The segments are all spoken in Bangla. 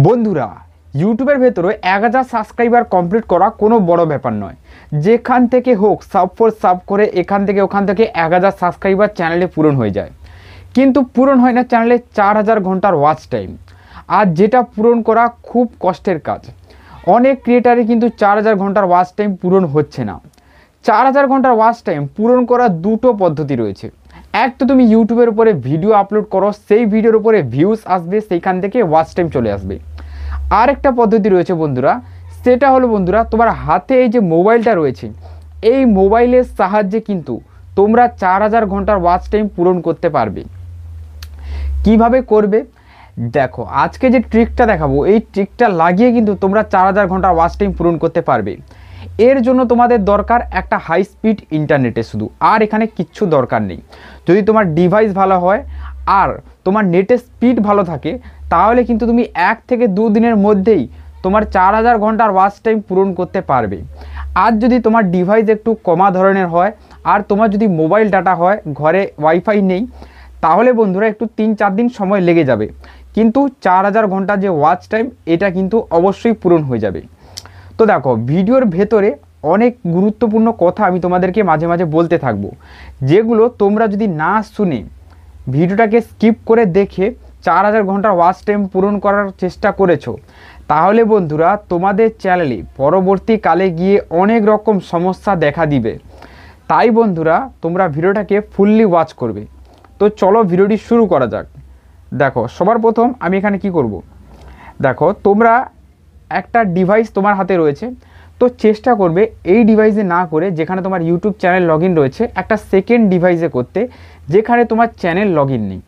বন্ধুরা, ইউটিউবের ভেতরে 1000 সাবস্ক্রাইবার কমপ্লিট করা কোনো বড় ব্যাপার নয়। যেখান থেকে হোক সাব করে এখান থেকে ওখান থেকে 1000 সাবস্ক্রাইবার চ্যানেলে পূরণ হয়ে যায়, কিন্তু পূরণ হয় না চ্যানেলে 4000 ঘন্টার ওয়াচ টাইম। আর যেটা পূরণ করা খুব কষ্টের কাজ। অনেক ক্রিয়েটারই কিন্তু 4000 ঘন্টার ওয়াচ টাইম পূরণ হচ্ছে না। 4000 ঘন্টার ওয়াচ টাইম পূরণ করার দুটো পদ্ধতি রয়েছে। এক তো তুমি ইউটিউবের উপরে ভিডিও আপলোড করো, সেই ভিডিওর উপরে ভিউজ আসবে, সেইখান থেকে ওয়াচ টাইম চলে আসবে। আর একটা পদ্ধতি রয়েছে বন্ধুরা, সেটা হলো বন্ধুরা তোমার হাতে এই যে মোবাইলটা রয়েছে, এই মোবাইলের সাহায্যে কিন্তু তোমরা 4000 ঘন্টার ওয়াচ টাইম পূরণ করতে পারবে। কিভাবে করবে দেখো, আজকে যে ট্রিকটা দেখাবো এই ট্রিকটা লাগিয়ে কিন্তু তোমরা 4000 ঘন্টার ওয়াচ টাইম পূরণ করতে পারবে। এর জন্য তোমাদের দরকার একটা হাই স্পিড ইন্টারনেটে শুধু, আর এখানে কিচ্ছু দরকার নেই। যদি তোমার ডিভাইস ভালো হয় আর তোমার নেটের স্পিড ভালো থাকে, তাহলে কিন্তু তুমি 1 থেকে 2 দিনের মধ্যেই তোমার 4000 ঘন্টার ওয়াচ টাইম পূরণ করতে পারবে। আর যদি তোমার ডিভাইস একটু কমা ধরনের হয় আর তোমার যদি মোবাইল ডাটা হয়, ঘরে ওয়াইফাই নেই, তাহলে বন্ধুরা একটু 3-4 দিন সময় লেগে যাবে, কিন্তু 4000 ঘন্টা যে ওয়াচ টাইম এটা কিন্তু অবশ্যই পূরণ হয়ে যাবে। তো দেখো, ভিডিওর ভেতরে অনেক গুরুত্বপূর্ণ কথা আমি তোমাদেরকে মাঝে মাঝে বলতে থাকবো, যেগুলো তোমরা যদি না শুনে ভিডিওটাকে স্কিপ করে দেখে 4000 ঘন্টার ওয়াচ টাইম পূরণ করার চেষ্টা করেছো, তাহলে বন্ধুরা তোমাদের চ্যানেলে পরবর্তীকালে গিয়ে অনেক রকম সমস্যা দেখা দিবে। তাই বন্ধুরা তোমরা ভিডিওটাকে ফুললি ওয়াচ করবে। তো চলো ভিডিওটি শুরু করা যাক। দেখো, সবার প্রথম আমি এখানে কি করব, দেখো তোমরা একটা ডিভাইস তোমার হাতে রয়েছে, তো চেষ্টা করবে এই ডিভাইসে না করে যেখানে তোমার ইউটিউব চ্যানেল লগ ইন রয়েছে একটা সেকেন্ড ডিভাইসে করতে, যেখানে তোমার চ্যানেল লগ ইন নেই।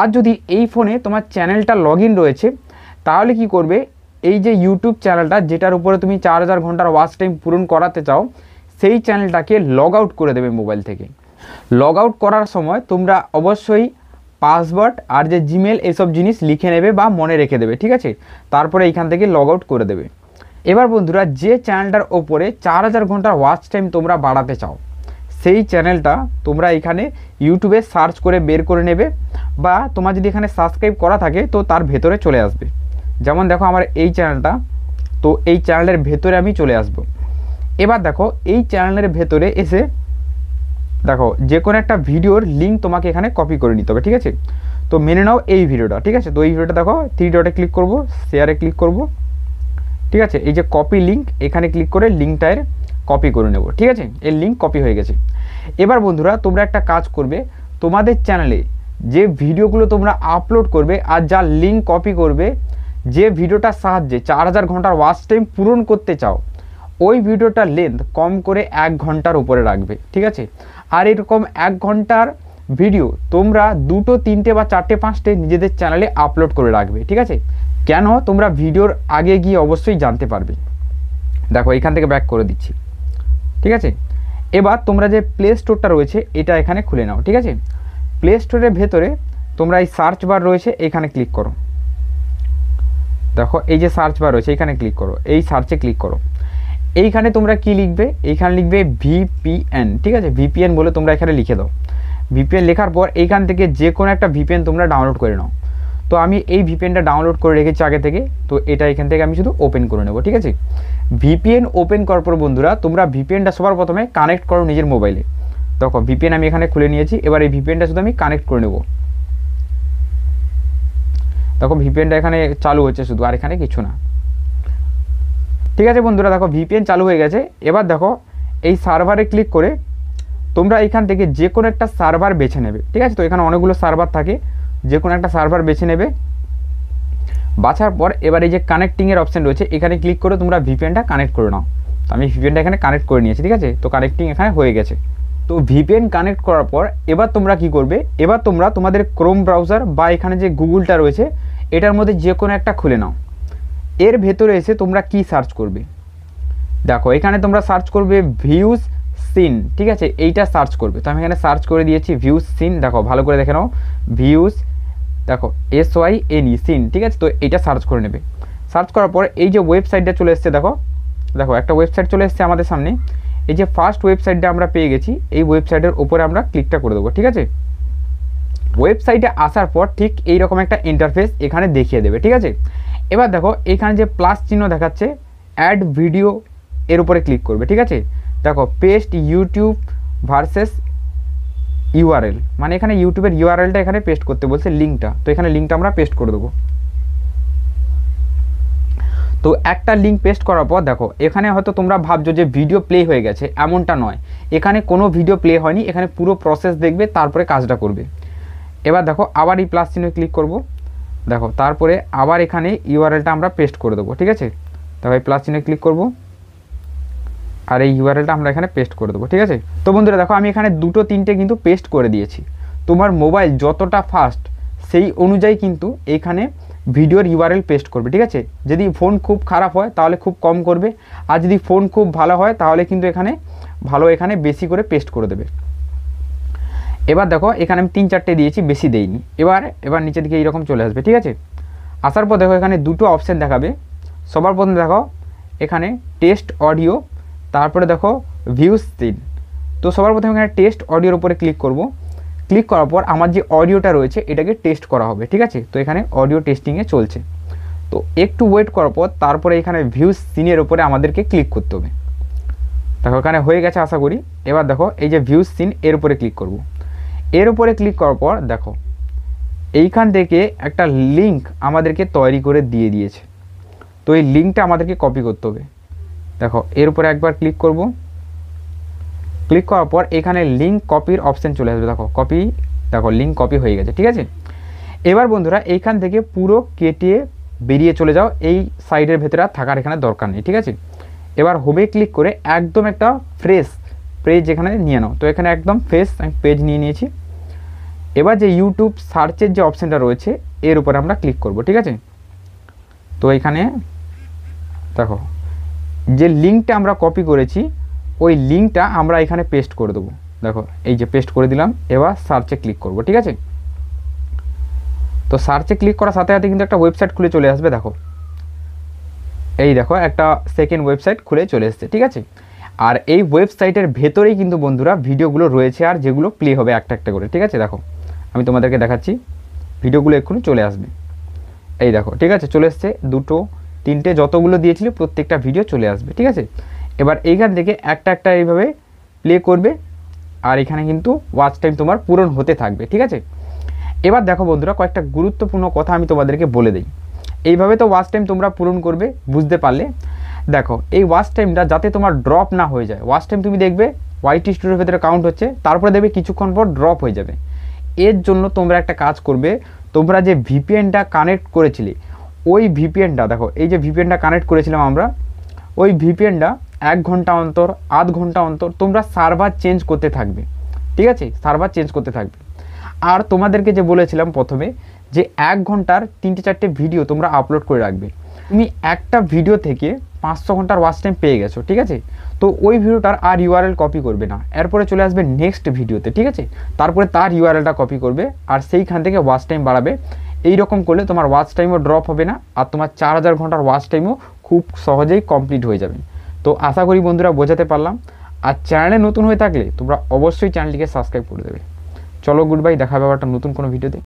আর যদি এই ফোনে তোমার চ্যানেলটা লগ ইন রয়েছে, তাহলে কি করবে, এই যে ইউটিউব চ্যানেলটা যেটার উপরে তুমি 4000 ঘন্টার ওয়াচ টাইম পূরণ করাতে চাও, সেই চ্যানেলটাকে লগ আউট করে দেবে মোবাইল থেকে। লগ আউট করার সময় তোমরা অবশ্যই পাসওয়ার্ড আর যে জিমেল এসব জিনিস লিখে নেবে বা মনে রেখে দেবে, ঠিক আছে? তারপরে এইখান থেকে লগ আউট করে দেবে। এবার বন্ধুরা, যে চ্যানেলটার ওপরে 4000 ঘন্টার ওয়াচ টাইম তোমরা বাড়াতে চাও, সেই চ্যানেলটা তোমরা এখানে ইউটিউবে সার্চ করে বের করে নেবে, বা তোমার যদি এখানে সাবস্ক্রাইব করা থাকে তো তার ভেতরে চলে আসবে। যেমন দেখো আমার এই চ্যানেলটা, তো এই চ্যানেলের ভেতরে আমি চলে আসব। এবার দেখো এই চ্যানেলের ভেতরে এসে দেখো যে কোনো একটা ভিডিওর লিঙ্ক তোমাকে এখানে কপি করে নিতে হবে, ঠিক আছে? তো মেনে নাও এই ভিডিওটা, ঠিক আছে? তো এই ভিডিওটা দেখো 3 ডটে ক্লিক করব, শেয়ারে ক্লিক করব, ঠিক আছে? এই যে কপি লিঙ্ক, এখানে ক্লিক করে লিঙ্কটার কপি করে নেব, ঠিক আছে? এই লিঙ্ক কপি হয়ে গেছে। এবার বন্ধুরা তোমরা একটা কাজ করবে, তোমাদের চ্যানেলে যে ভিডিওগুলো তোমরা আপলোড করবে আর যা লিঙ্ক কপি করবে, যে ভিডিওটার সাহায্যে 4000 ঘন্টার ওয়াচ টাইম পূরণ করতে চাও, ওই ভিডিওটার লেন্থ কম করে 1 ঘন্টার উপরে রাখবে, ঠিক আছে? আর এরকম 1 ঘন্টার ভিডিও তোমরা 2টো 3টে বা 4টে 5টে নিজেদের চ্যানেলে আপলোড করে রাখবে, ঠিক আছে? কেন, তোমরা ভিডিওর আগে গিয়ে অবশ্যই জানতে পারবে। দেখো এখান থেকে ব্যাক করে দিচ্ছি, ঠিক আছে? এবার তোমরা যে প্লে স্টোরটা রয়েছে এটা এখানে খুলে নাও, ঠিক আছে? প্লে স্টোরের ভেতরে তোমরা এই সার্চ বার রয়েছে, এখানে ক্লিক করো। দেখো এই যে সার্চ বার রয়েছে, এখানে ক্লিক করো, এই সার্চে ক্লিক করো। এইখানে তোমরা কি লিখবে, এইখানে লিখবে ভিপিএন, ঠিক আছে? ভিপিএন বলে তোমরা এখানে লিখে দাও। ভিপিএন লেখার পর এইখান থেকে যে কোনো একটা ভিপিএন তোমরা ডাউনলোড করে নাও। তো আমি এই ভিপিএনটা ডাউনলোড করে রেখেছি আগে থেকে, তো এটা এখান থেকে আমি শুধু ওপেন করে নেব, ঠিক আছে? ভিপিএন ওপেন করার পর বন্ধুরা তোমরা ভিপিএনটা সবার প্রথমে কানেক্ট করো নিজের মোবাইলে। দেখো ভিপিএন আমি এখানে খুলে নিয়েছি, এবার এই ভিপিএনটা শুধু আমি কানেক্ট করে নেব। দেখো ভিপিএনটা এখানে চালু হচ্ছে শুধু, আর এখানে কিছু না, ঠিক আছে বন্ধুরা? দেখো ভিপিএন চালু হয়ে গেছে। এবার দেখো এই সার্ভারে ক্লিক করে তোমরা এইখান থেকে যে কোনো একটা সার্ভার বেছে নেবে, ঠিক আছে? তো এখানে অনেকগুলো সার্ভার থাকে, যে কোনো একটা সার্ভার বেছে নেবে। বাছার পর এবার এই যে কানেক্টিংয়ের অপশান রয়েছে, এখানে ক্লিক করে তোমরা ভিপিএনটা কানেক্ট করে নাও। তো আমি ভিপিএনটা এখানে কানেক্ট করে নিয়েছি, ঠিক আছে? তো কানেক্টিং এখানে হয়ে গেছে। তো ভিপিএন কানেক্ট করার পর এবার তোমরা কি করবে, এবার তোমরা তোমাদের ক্রোম ব্রাউজার বা এখানে যে গুগলটা রয়েছে এটার মধ্যে যে কোনো একটা খুলে নাও। এর ভেতরে এসে তোমরা কি সার্চ করবে, দেখো এখানে তোমরা সার্চ করবে ভিউজ সিন, ঠিক আছে? এইটা সার্চ করবে। তো আমি এখানে সার্চ করে দিয়েছি ভিউজ সিন। দেখো ভালো করে দেখে নাও, ভিউজ, দেখো SYNE সিন, ঠিক আছে? তো এইটা সার্চ করে নেবে। সার্চ করার পর এই যে ওয়েবসাইটটা চলে এসছে, দেখো দেখো একটা ওয়েবসাইট চলে এসছে আমাদের সামনে। এই যে ফার্স্ট ওয়েবসাইটটা আমরা পেয়ে গেছি, এই ওয়েবসাইটের উপরে আমরা ক্লিকটা করে দেবো, ঠিক আছে? ওয়েবসাইটে আসার পর ঠিক এইরকম একটা ইন্টারফেস এখানে দেখিয়ে দেবে, ঠিক আছে? এবার দেখো এইখানে যে প্লাস চিহ্ন দেখাচ্ছে অ্যাড ভিডিও এর উপরে ক্লিক করবে, ঠিক আছে। দেখো পেস্ট ইউটিউব ভার্সেস ইউআরএল, মানে এখানে ইউটিউবের ইউআরএলটা এখানে পেস্ট করতে বলছে, লিঙ্কটা। তো এখানে লিঙ্কটা আমরা পেস্ট করে দেবো। তো একটা লিঙ্ক পেস্ট করার পর দেখো এখানে হয়তো তোমরা ভাবছো যে ভিডিও প্লে হয়ে গেছে, এমনটা নয়। এখানে কোনো ভিডিও প্লে হয়নি, এখানে পুরো প্রসেস দেখবে তারপরে কাজটা করবে। এবার দেখো আবার এই প্লাস চিহ্নে ক্লিক করব, দেখো তারপরে আবার এখানে ইউআরএলটা আমরা পেস্ট করে দেবো, ঠিক আছে। দেখো এই প্লাস চিহ্নে ক্লিক করব আর এই ইউআরএলটা আমরা এখানে পেস্ট করে দেবো, ঠিক আছে। তো বন্ধুরা দেখো আমি এখানে 2-3টে কিন্তু পেস্ট করে দিয়েছি। তোমার মোবাইল যতটা ফাস্ট সেই অনুযায়ী কিন্তু এখানে ভিডিওর ইউআরএল পেস্ট করবে, ঠিক আছে। যদি ফোন খুব খারাপ হয় তাহলে খুব কম করবে, আর যদি ফোন খুব ভালো হয় তাহলে কিন্তু এখানে বেশি করে পেস্ট করে দেবে। এবার দেখো এখানে আমি 3-4টে দিয়েছি, বেশি দেইনি। এবার নিচের দিকে এইরকম চলে আসবে, ঠিক আছে। আসার পর দেখো এখানে দুটো অপশান দেখাবে। সবার প্রথমে দেখো এখানে টেস্ট অডিও, তারপরে দেখো ভিউজ সিন। তো সবার প্রথমে এখানে টেস্ট অডিওর উপরে ক্লিক করব। ক্লিক করার পর আমার যে অডিওটা রয়েছে এটাকে টেস্ট করা হবে, ঠিক আছে। তো এখানে অডিও টেস্টিংয়ে চলছে। তো একটু ওয়েট করার পর তারপরে এখানে ভিউজ সিনের উপরে আমাদেরকে ক্লিক করতে হবে। দেখো এখানে হয়ে গেছে আশা করি। এবার দেখো এই যে ভিউজ সিন এর উপরে ক্লিক করব। এর উপরে ক্লিক করার পর দেখো এইখান থেকে একটা লিঙ্ক আমাদেরকে তৈরি করে দিয়ে দিয়েছে। তো এই লিঙ্কটা আমাদেরকে কপি করতে হবে। দেখো এর উপরে একবার ক্লিক করব। ক্লিক করার পর এখানে লিঙ্ক কপির অপশান চলে আসবে। দেখো লিঙ্ক কপি হয়ে গেছে, ঠিক আছে। এবার বন্ধুরা এইখান থেকে পুরো কেটে বেরিয়ে চলে যাও, এই সাইডের ভেতরে আর থাকার এখানে দরকার নেই, ঠিক আছে। এবার হোমে ক্লিক করে একদম একটা ফ্রেশ পেজ এখানে নিয়ে নাও। তো এখানে একদম ফ্রেশ আমি পেজ নিয়ে নিয়েছি। এবার যে ইউটিউব সার্চের যে অপশানটা রয়েছে এর উপরে আমরা ক্লিক করব, ঠিক আছে। তো এখানে দেখো যে লিঙ্কটা আমরা কপি করেছি ওই লিঙ্কটা আমরা এখানে পেস্ট করে দেবো। দেখো এই যে পেস্ট করে দিলাম। এবার সার্চে ক্লিক করব, ঠিক আছে। তো সার্চে ক্লিক করার সাথে সাথে কিন্তু একটা ওয়েবসাইট খুলে চলে আসবে। দেখো এই দেখো একটা সেকেন্ড ওয়েবসাইট খুলে চলে এসছে, ঠিক আছে। আর এই ওয়েবসাইটের ভেতরেই কিন্তু বন্ধুরা ভিডিওগুলো রয়েছে, আর যেগুলো প্লে হবে একটা একটা করে, ঠিক আছে। দেখো আমি তোমাদেরকে দেখাচ্ছি, ভিডিওগুলো এক্ষুনি চলে আসবে। এই দেখো, ঠিক আছে, চলে এসছে। 2-3টে যতগুলো দিয়েছিল প্রত্যেকটা ভিডিও চলে আসবে, ঠিক আছে। এবার এইখান থেকে একটা একটা এইভাবে প্লে করবে, আর এখানে কিন্তু ওয়াচ টাইম তোমার পূরণ হতে থাকবে, ঠিক আছে। এবার দেখো বন্ধুরা কয়েকটা গুরুত্বপূর্ণ কথা আমি তোমাদেরকে বলে দিই। এইভাবে তো ওয়াচ টাইম তোমরা পূরণ করবে, বুঝতে পারলে। দেখো এই ওয়াচ টাইমটা যাতে তোমার ড্রপ না হয়ে যায়, ওয়াচ টাইম তুমি দেখবে ওয়াইটি স্টুডিওর ভেতরে কাউন্ট হচ্ছে, তারপরে দেখবে কিছুক্ষণ পর ড্রপ হয়ে যাবে। এর জন্য তোমরা একটা কাজ করবে, তোমরা যে ভিপিএনটা কানেক্ট করেছিলে ওই ভিপিএনটা, দেখো এই যে ভিপিএনটা কানেক্ট করেছিলাম আমরা, ওই ভিপিএনটা 1 ঘন্টা অন্তর, আধ ঘন্টা অন্তর তোমরা সার্ভার চেঞ্জ করতে থাকবে, ঠিক আছে। সার্ভার চেঞ্জ করতে থাকবে। আর তোমাদেরকে যে বলেছিলাম প্রথমে যে 1 ঘন্টার 3-4টে ভিডিও তোমরা আপলোড করে রাখবে। তুমি একটা ভিডিও থেকে 500 ঘন্টার ওয়াচ টাইম পেয়ে গেছো, ঠিক আছে। তো ওই ভিডিওটার আর ইউআরএল কপি করবে না, এরপরে চলে আসবে নেক্সট ভিডিওতে, ঠিক আছে। তারপরে তার ইউআরএলটা কপি করবে আর সেইখান থেকে ওয়াচ টাইম বাড়াবে। এই রকম করলে তোমার ওয়াচ টাইমও ড্রপ হবে না, আর তোমার 4000 ঘন্টার ওয়াচ টাইমও খুব সহজেই কমপ্লিট হয়ে যাবে। তো আশা করি বন্ধুরা বোঝাতে পারলাম। আর চ্যানেলে নতুন হয়ে থাকলে তোমরা অবশ্যই চ্যানেলটিকে সাবস্ক্রাইব করে দেবে। চলো গুড বাই, দেখা হবে একটা নতুন কোনো ভিডিওতে।